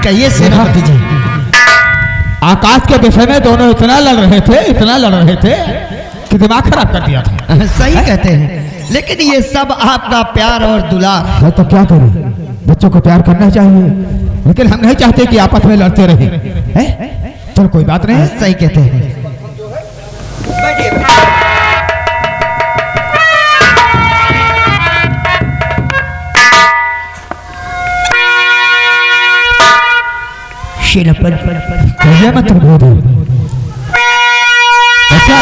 कहिए सेनापति जी। आकाश के विषय में दोनों इतना लड़ रहे थे कि दिमाग खराब कर दिया था। सही कहते हैं, लेकिन ये सब आपका प्यार और दुलार है तो क्या करें, बच्चों को प्यार करना चाहिए, लेकिन हम नहीं चाहते कि आपस में लड़ते रहे। चलो कोई बात नहीं। सही कहते हैं। कहिए मत बोलो। अच्छा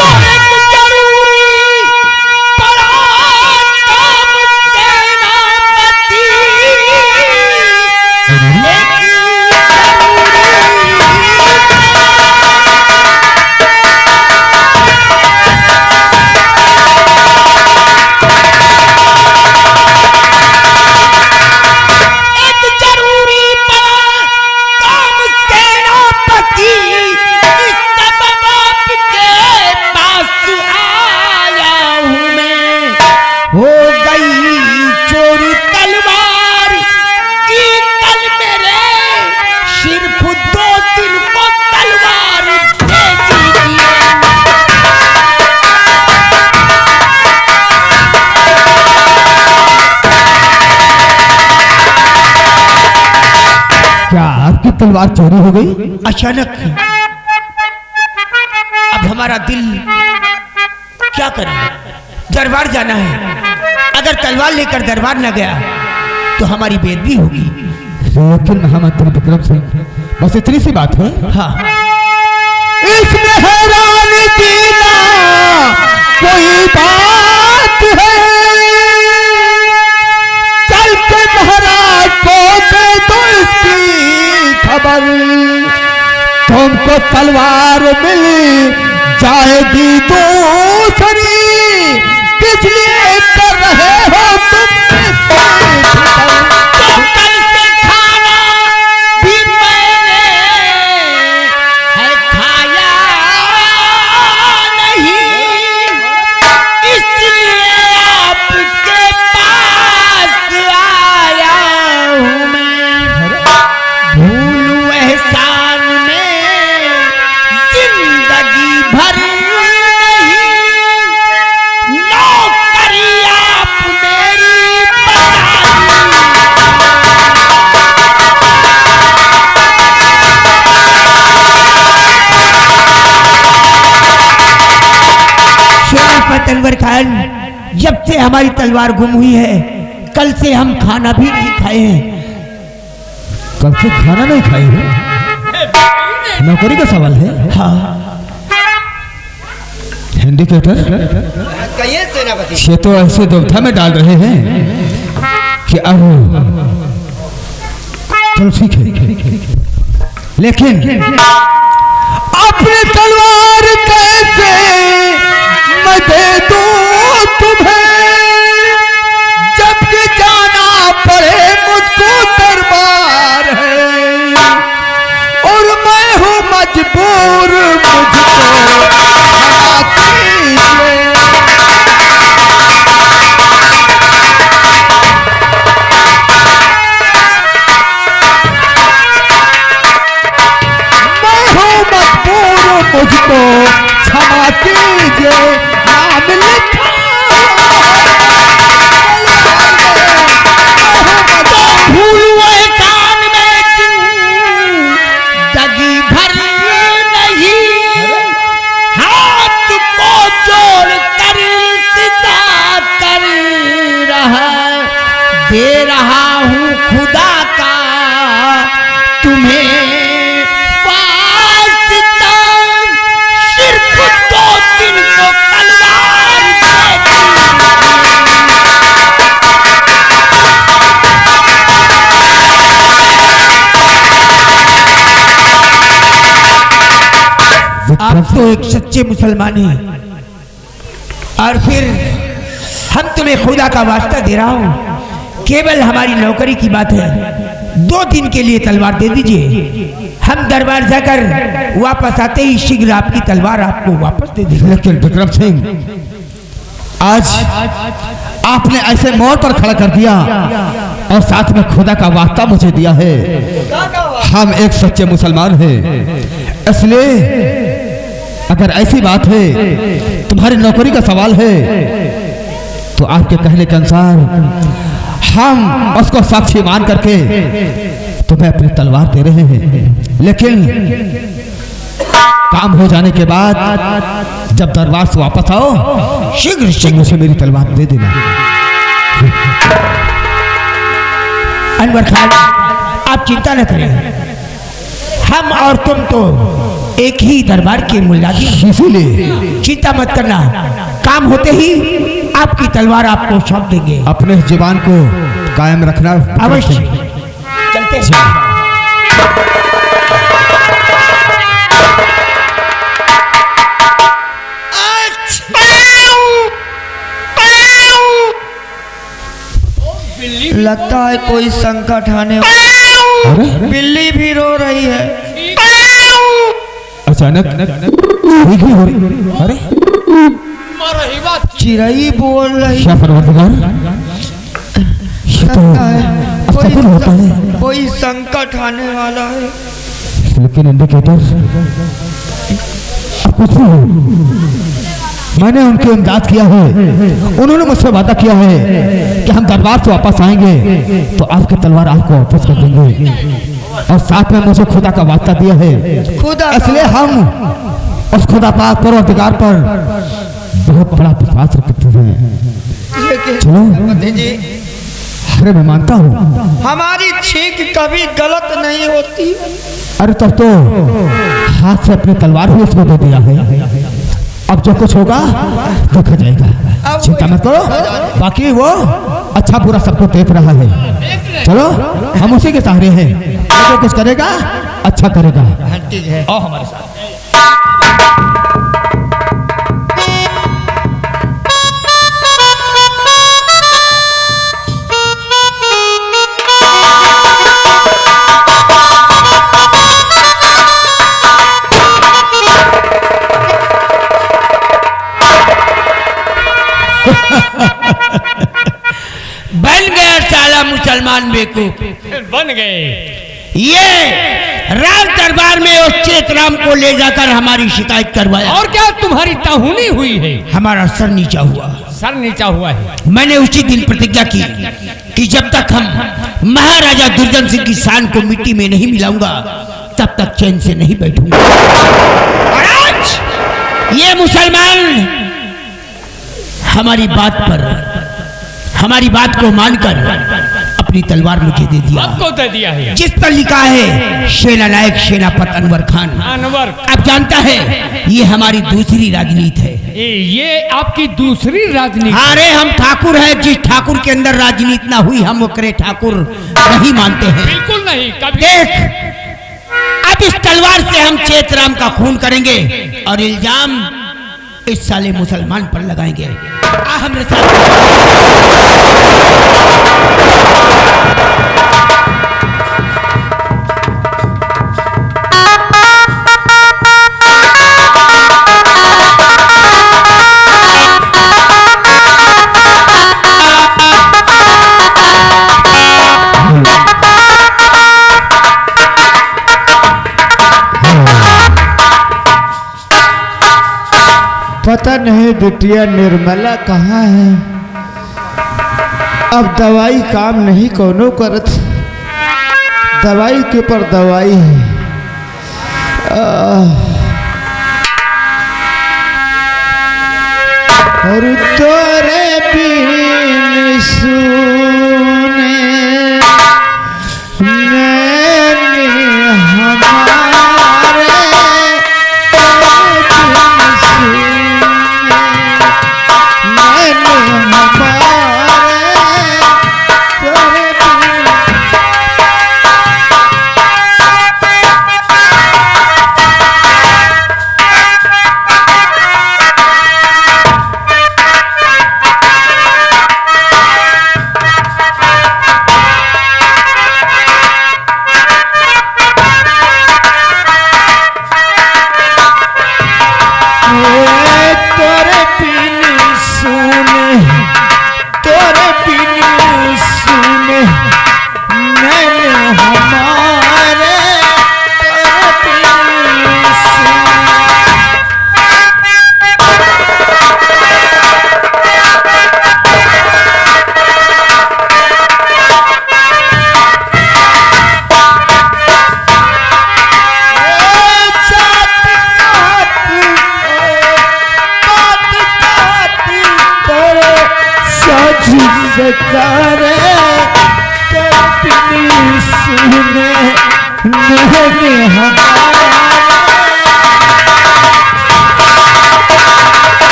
तलवार चोरी हो गई अचानक। अब हमारा दिल क्या करे, दरबार जाना है। अगर तलवार लेकर दरबार न गया तो हमारी बेइज्जती होगी। लेकिन महामंत्री विक्रम सिंह, बस इतनी सी बात है। हाँ, इसमें हैरान की ना कोई बात है, चल के महाराज को दे दो इसकी खबर, तुमको तलवार मिल जाएगी दूसरी, किस लिए कर रहे हो तुम? कल से खाना भी मैंने है खाया नहीं, इसलिए आपके पास आया हूँ मैं। भूलू एहसान में जिंदगी भर नहीं, नौकरी आप मेरी तलवार खान, जब से हमारी तलवार गुम हुई है, कल से हम खाना भी नहीं खाए हैं। कल से खाना नहीं खाई है? नौकरी का सवाल है। हाँ, इंडिकेटर कहिए सेनापति। ये तो ऐसे दुविधा में डाल रहे हैं कि अब चलो ठीक है, लेकिन अपनी तलवार कैसे मैं दे दूं तुम्हें, जबकि जाना पड़े मुझको दरबार है, और मैं हूँ मजबूर, मुझको क्षमा कीजिए। मैं हूँ मजबूर, मुझको क्षमा कीजिए। नाम लिखा भूलुए कान में जिंदगी भर नहीं, हाथ को जोड़ कर इल्तिजा कर रहा, दे रहा हूँ खुदा का तुम्हें वास्ता, सिर्फ 2 दिन को तलवार दे आप तो एक सच्चे मुसलमान हैं, और फिर हम तुम्हें खुदा का वास्ता दे रहा हूँ, केवल हमारी नौकरी की बात है, 2 दिन के लिए तलवार दे दीजिए। हम दरबार जाकर वापस आते ही शीघ्र आपकी तलवार आपको वापस दे देंगे। लेकिन विक्रम सिंह, आज आपने ऐसे मोड़ पर खड़ा कर दिया और साथ में खुदा का वास्ता मुझे दिया है। हम एक सच्चे मुसलमान हैं, इसलिए अगर ऐसी बात है, तुम्हारी नौकरी का सवाल है, तो आपके कहने के अनुसार हम उसको साक्षी मान करके तुम्हें अपनी तलवार दे रहे हैं। लेकिन काम हो जाने के बाद जब दरबार से वापस आओ, शीघ्र शीघ्र से मेरी तलवार दे देना। अनवर खान, आप चिंता न करें, हम और तुम तो एक ही दरबार के मुल्लाजी, इसीलिए चिंता मत करना। काम होते ही आपकी तलवार आपको सौंप देंगे। अपने जुबान को कायम रखना। अवश्य। चलते हैं। लगता है कोई संकट आने अरे बिल्ली भी रो रही है। अचानक ठीक भी हो रही। अरे चिड़ई बोल रही क्या परवरदिगार, ये तो लगता है अफसर होता है। कोई संकट आने वाला है। लेकिन इंडिकेटर अब कुछ नहीं हो। मैंने उनकी इमदाद किया है, उन्होंने मुझसे वादा किया है कि हम दरबार से वापस आएंगे तो आपकी तलवार आपको वापस कर देंगे, और साथ में मुझे खुदा का वादा दिया है। खुदा इसलिए हम उस खुदा पाक परवरदिगार पर बहुत बड़ा विश्वास रखते हैं। चलो जी, अरे मैं मानता हूँ। हमारी छींक कभी गलत नहीं होती। अरे तब तो हाथ से अपनी तलवार भी उसको दे दिया है। अब जो कुछ होगा देखा जाएगा, चिंता मत करो। बाकी वो अच्छा बुरा सबको देख रहा है। चलो हम उसी के सहारे हैं, जो कुछ करेगा अच्छा करेगा। आओ हमारे साथ। बन गया साला मुसलमान बेवकूफ, बन गए। ये राज दरबार में उस चेतराम को ले जाकर हमारी शिकायत करवाया, और क्या तुम्हारी ताहुनी हुई है? हमारा सर नीचा हुआ। सर नीचा हुआ है। मैंने उसी दिन प्रतिज्ञा की कि जब तक हम महाराजा दुर्जन सिंह की शान को मिट्टी में नहीं मिलाऊंगा तब तक चैन से नहीं बैठूंगा। और आज ये मुसलमान हमारी बात को मानकर अपनी तलवार मुझे दे दिया। आपको दे दिया है। जिस पर लिखा है सेना नायक सेनापति अनवर खान। अनवर, अब जानता है ये हमारी दूसरी राजनीति है। ये आपकी दूसरी राजनीति। अरे हम ठाकुर हैं, जिस ठाकुर के अंदर राजनीति ना हुई हम ओकरे ठाकुर नहीं मानते हैं। बिल्कुल नहीं। कभी देख, अब इस तलवार से हम चेतराम का खून करेंगे और इल्जाम इस साले मुसलमान पर लगाएंगे। आ हमरे साथ। पता नहीं बिटिया निर्मला कहाँ है। अब दवाई काम नहीं कोनो करत, दवाई के पर दवाई है। और तोरे बिन सुने नैनी हमारे, हमारा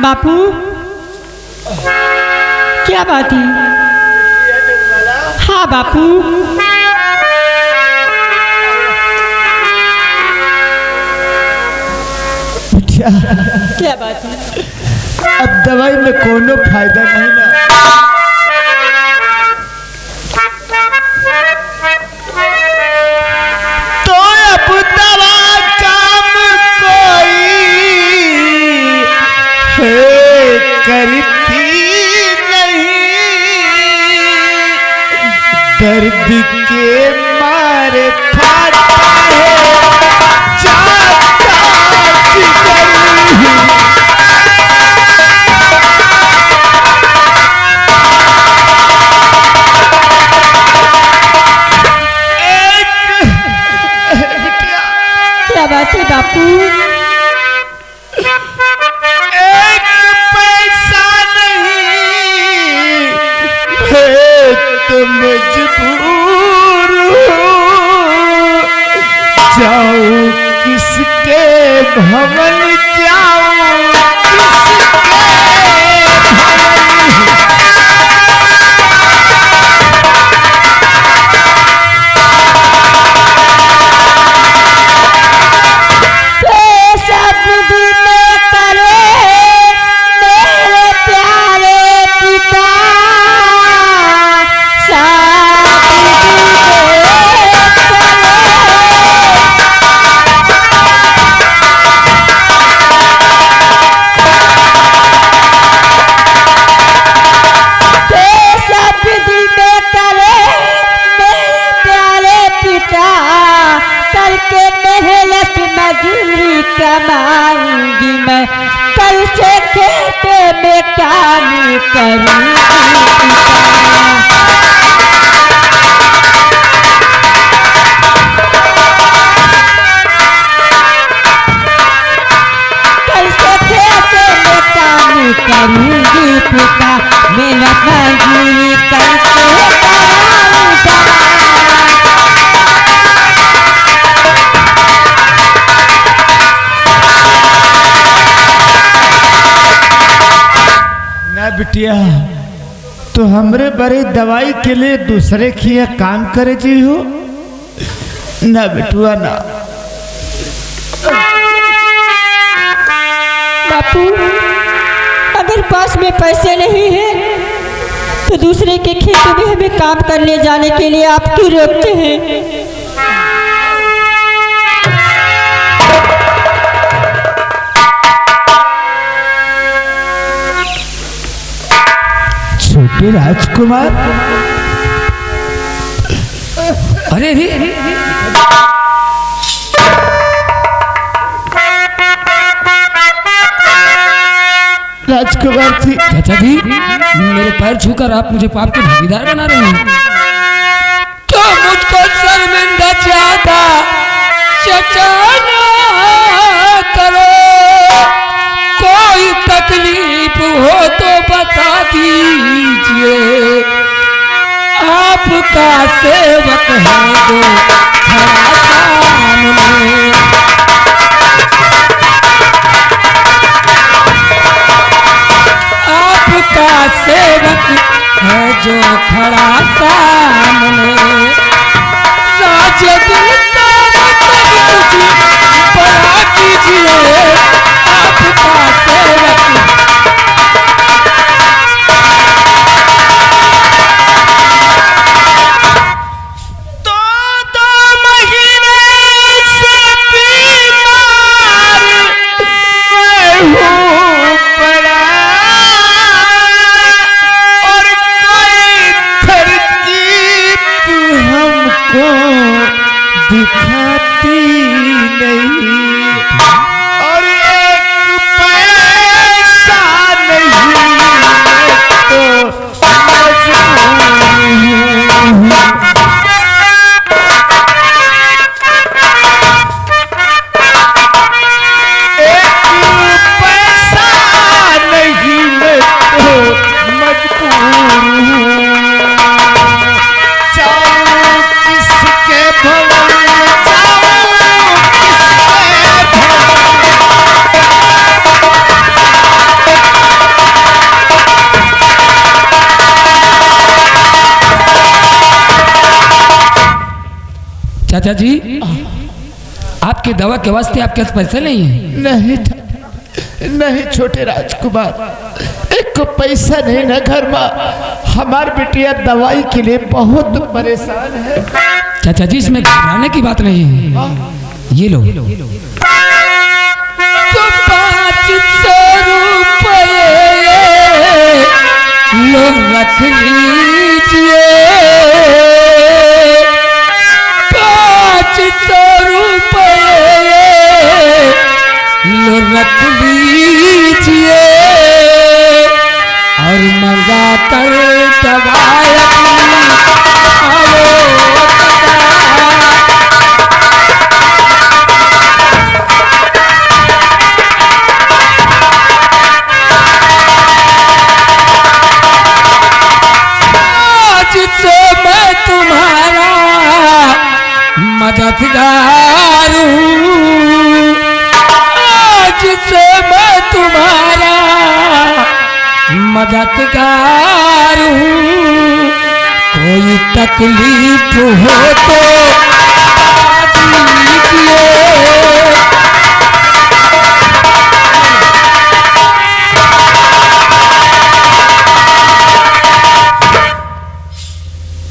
बापू क्या बात है? हाँ बापू। बिटिया क्या बात है? अब दवाई में कोनो फायदा नहीं ना। तो अब दवा काम कोई है करती नहीं, दर्द के मारे फाटा है जाता जिगर। क्या बात है बापू? एक पैसा नहीं है तो मजबूर हूँ, जाऊँ किसके भवन जाऊँ किसके भवन। कमाऊंगी मैं कल से खेत में काम करूंगी। कल से खेत में काम करूंगी पिता, मेरा मजदूरी कल से कराऊंगा। ना बिटिया, तो हमरे बड़े दवाई के लिए दूसरे खिया काम करे जी हो ना बिटुआ ना। बापू अगर पास में पैसे नहीं है तो दूसरे के खेतों में हमें काम करने जाने के लिए आप क्यों रोकते हैं? छोटे राजकुमार, अरे रे राजकुमार जी, चाचा जी मेरे पैर छूकर आप मुझे पाप के भागीदार बना रहे हैं। तो मुझको शर्मिंदा ज्यादा चाचा ना करो, कोई तकलीफ हो तो बता दीजिए, आपका सेवक है जो खड़ा सामने। आपका सेवक है जो खड़ा सामने, राज बड़ा कीजिए आपका सेवक। तो 2 महीने से बीमार मैं हूँ पड़ा, और कोई तरकीब चाचा जी, आपकी दवा के वास्ते आपके पास पैसे नहीं है? नहीं छोटे राजकुमार, एक को पैसा नहीं ना घर में। हमार बिटिया दवाई के लिए बहुत परेशान है। चाचा जी, इसमें घबराने की बात नहीं है। ये लो। तो 500 रुपये लो, रख लीजिए। 500 रुपये लो, रख लीजिए। और मंगा कर दवाई मददगार हूँ। आज से मैं तुम्हारा मददगार हूँ। कोई तकलीफ हो तो दीजिए।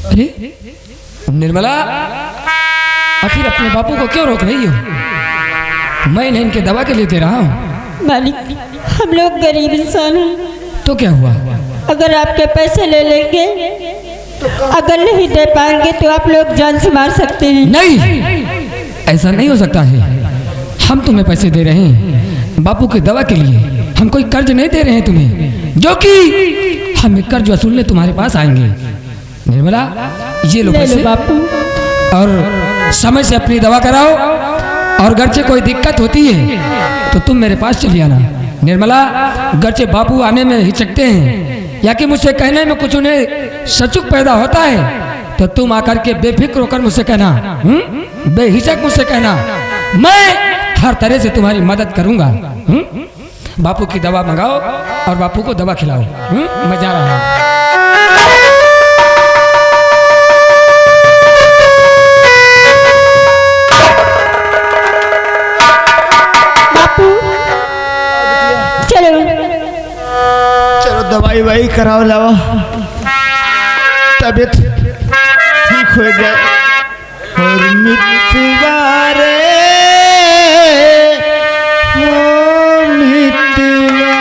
अरे निर्मला, आखिर अपने बापू को क्यों रोक रही हो? मैं इन्हें इनके दवा के लिए दे रहा हूँ। मालिक, हम लोग गरीब इंसान हैं। तो क्या हुआ? अगर आपके पैसे ले लेंगे, अगर नहीं दे पाएंगे तो आप लोग जान से मार सकते हैं। नहीं, ऐसा नहीं हो सकता है। हम तुम्हें पैसे दे रहे हैं बापू की दवा के लिए। हम कोई कर्ज नहीं दे रहे हैं तुम्हें, जो कि हम कर्ज वसूलने तुम्हारे पास आएंगे। निर्मला, ये लो पैसे बापू, और समय से अपनी दवा कराओ। और घर से कोई दिक्कत होती है तो तुम मेरे पास चली आना। निर्मला, घर से बापू आने में हिचकते हैं या कि मुझसे कहने में कुछ उन्हें सचुक पैदा होता है तो तुम आकर के बेफिक्र होकर मुझसे कहना, बेहिचक मुझसे कहना। मैं हर तरह से तुम्हारी मदद करूंगा। बापू की दवा मंगाओ और बापू को दवा खिलाओ। मैं जा रहा हूँ। चलो दवाई वाई कराओ, लाओ, तबीयत ठीक हो जाए। और मितवा रे, ओ मितवा,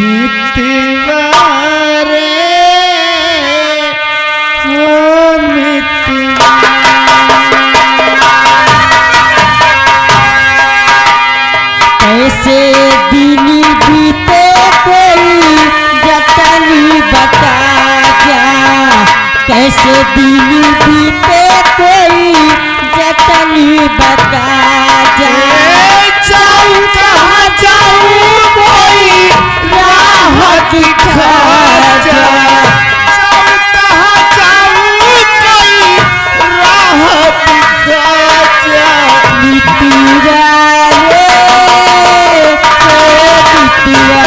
मितवा रे, ओ मितवा। ऐसे दिन बीते कोई जतनी बता जा। कैसे दिन बीते कोई जतनी बता जा। जाऊं कहाँ जाऊं, कोई राह दिखा जा। जाऊं कहाँ जाऊं, कोई राह दिखा जा। मितिया रे, मितिया।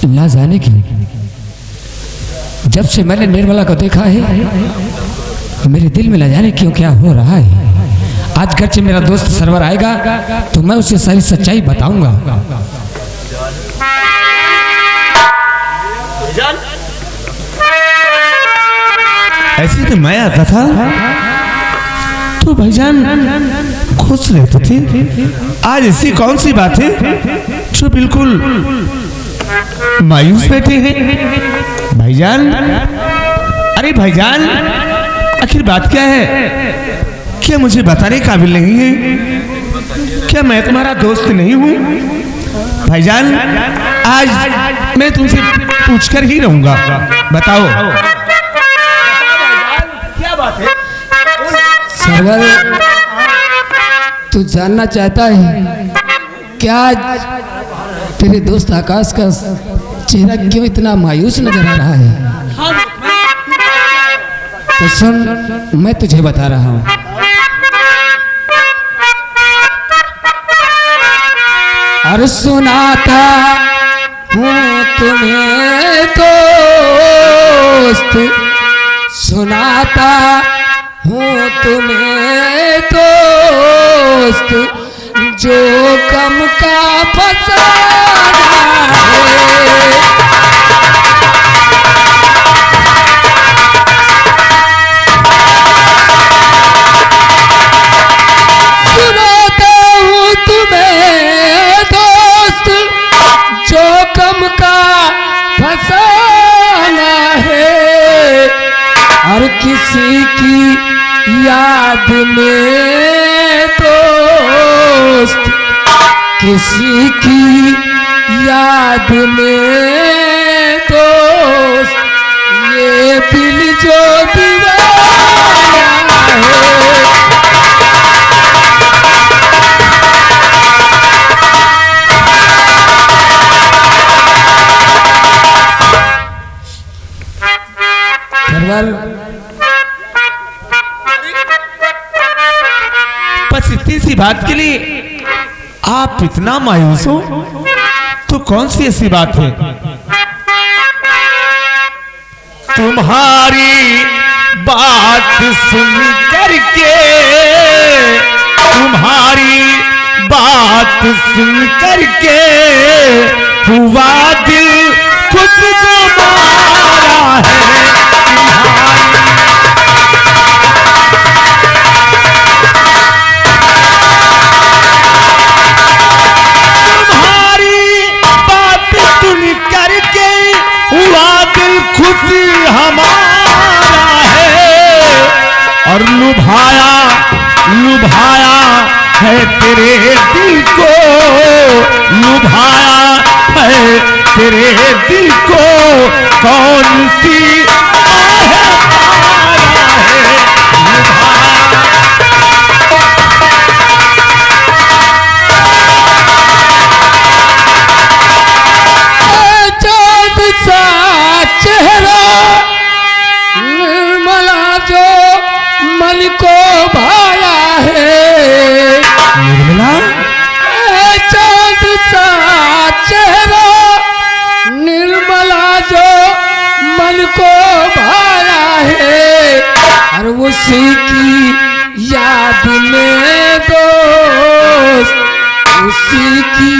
ना जाने की जब से मैंने निर्मला को देखा है मेरे दिल में न जाने क्यों क्या हो रहा है। आज घर से मेरा दोस्त सरवर आएगा तो मैं उसे सारी सच्चाई बताऊंगा। ऐसे तो मैं आता था तो भाईजान खुश रहते थे। आज ऐसी कौन सी बात है जो बिल्कुल मायूस बैठे हैं भाईजान? अरे भाईजान, आखिर बात क्या है? क्या मुझे बताने काबिल नहीं है? क्या मैं तुम्हारा दोस्त नहीं हूँ? भाईजान, आज मैं तुमसे पूछकर ही रहूंगा। बताओ क्या बात है? सरवर, तू जानना चाहता है क्या तेरे दोस्त आकाश का चेहरा क्यों इतना मायूस नजर आ रहा है? तो सुन, मैं तुझे बता रहा हूँ। और सुनाता हूँ तुम्हें दोस्त, सुनाता हूँ तुम्हें दोस्त, जो गम का फसाना है। सुनाता हूँ तुम्हें दोस्त, जो गम का फसाना है। और किसी की याद में दोस्त, किसी की याद में दोस्त, ये दिल जो दीवाना है। बस इतनी सी बात के लिए आप इतना मायूस हो? तो कौन सी ऐसी बात है? तुम्हारी बात सुन करके, तुम्हारी बात सुन करके हुआ दिल खुद को मारा है। खुद हमारा है और लुभाया लुभाया है तेरे दिल को, लुभाया है तेरे दिल को कौन सी आहे मारा है चेहरा निर्मला जो मन को भाया है। निर्मला चांद सा चेहरा निर्मला जो मन को भाया है। और उसी की याद में दोस्त, उसी की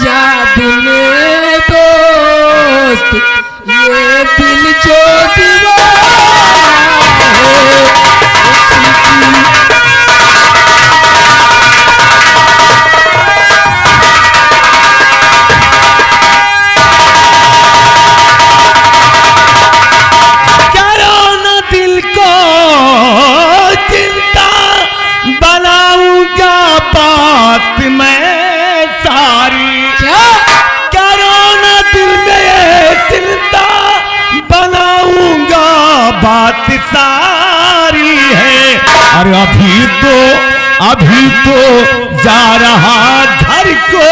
याद में दोस्त, ये दिल जो दीवाना है। करो न दिल को चिंता, बनाऊंगा बात मैं सारी। क्या करो न दिल में चिंता, बनाऊंगा बात सारी है। और अभी तो जा रहा घर को,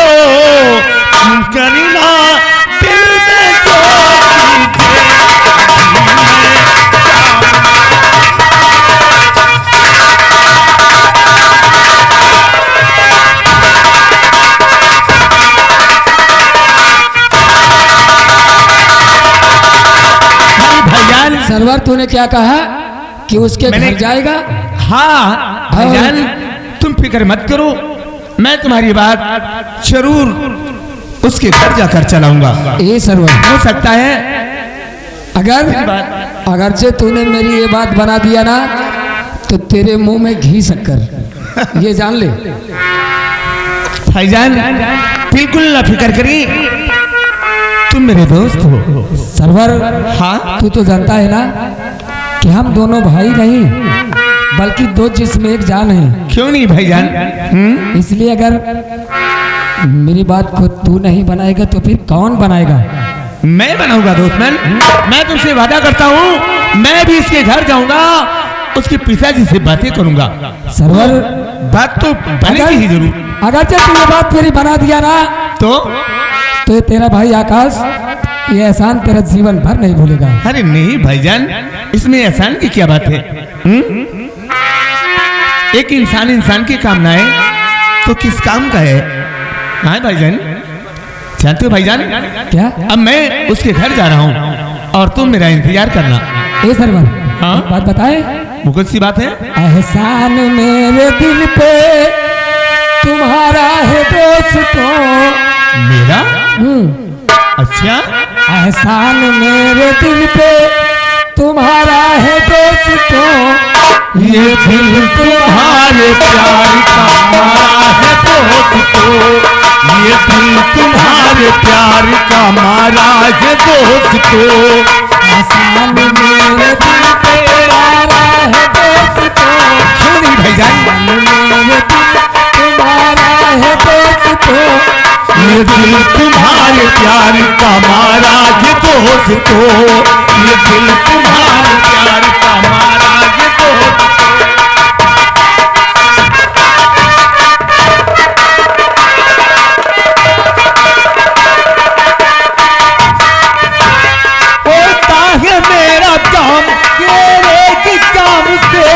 करना दिल में जो सरवर तूने क्या कहा कि उसके घर जाएगा? हाँ भाईजान, तुम फिक्र मत करो, मैं तुम्हारी बात जरूर उसके घर जाकर चलाऊंगा। ये सरवर हो सकता है अगर से तूने मेरी ये बात बना दिया ना तो तेरे मुंह में घी शक्कर, ये जान ले। भाईजान बिल्कुल ना फिक्र करिए, तुम मेरे दोस्त हो। सरवर हाँ तू तो जानता है ना कि हम दोनों भाई नहीं बल्कि दो जिस्म एक जान है। क्यों नहीं भाईजान? इसलिए अगर मेरी बात को तू नहीं बनाएगा तो फिर कौन बनाएगा? मैं बनाऊंगा दोस्त। मैं तुमसे वादा करता हूँ, मैं भी इसके घर जाऊंगा, उसके पिताजी से बातें करूंगा। सरवर बात तो बनेगी ही जरूर। अगर तू ये बात मेरी बना दिया ना तो ये तेरा भाई आकाश ये एहसान तेरा जीवन भर नहीं भूलेगा। अरे नहीं भाईजान, इसमें एहसान की क्या बात है? एक इंसान की काम ना है तो किस काम का है? हाँ भाईजान, जानते हो भाईजान, क्या? अब मैं उसके घर जा रहा हूँ और तुम मेरा इंतजार करना। ए सरवर, हाँ? एक बात बताए, वो कौन सी बात है? एहसान मेरे दिल पे तुम्हारा है दोस्तों। मेरा? अच्छा, एहसान मेरे दिल पे तुम्हारा है दोस्तों। ये दिल तुम्हारे प्यार का मारा है दोस्तों, ये दिल तुम्हारे प्यार का मारा है दोस्तों। एहसान मेरे दिल पे तुम्हारा है दोस्तों। क्यों नहीं भाईजान? मेरे दिल तुम्हारा है दोस्तों। ये दिल तुम्हारे प्यार का मारा है दोस्तों, ये दिल तुम्हारे प्यार का मारा है दोस्तों। होता है मेरा काम तेरे की काम से,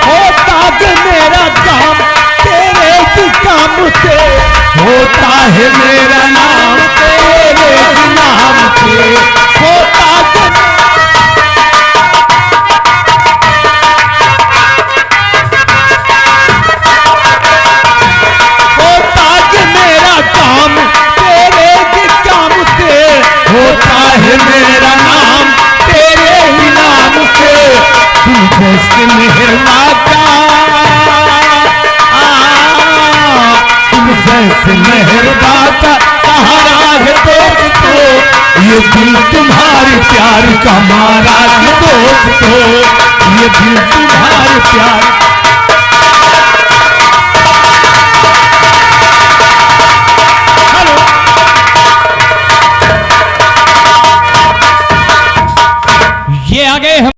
होता है मेरा काम तेरे की काम से, होता है मेरा नाम तेरे ही नाम से, होता है मेरा काम तेरे ही काम से, होता है मेरा नाम तेरे ही नाम से। तुम जैसे मेहरबा का, तुम जैसे मेहरबा का सहारा है दोस्तों, ये दिल तुम्हारे प्यार का मारा है दोस्तों, ये दिल तुम्हारे प्यार। ये आ गए हम।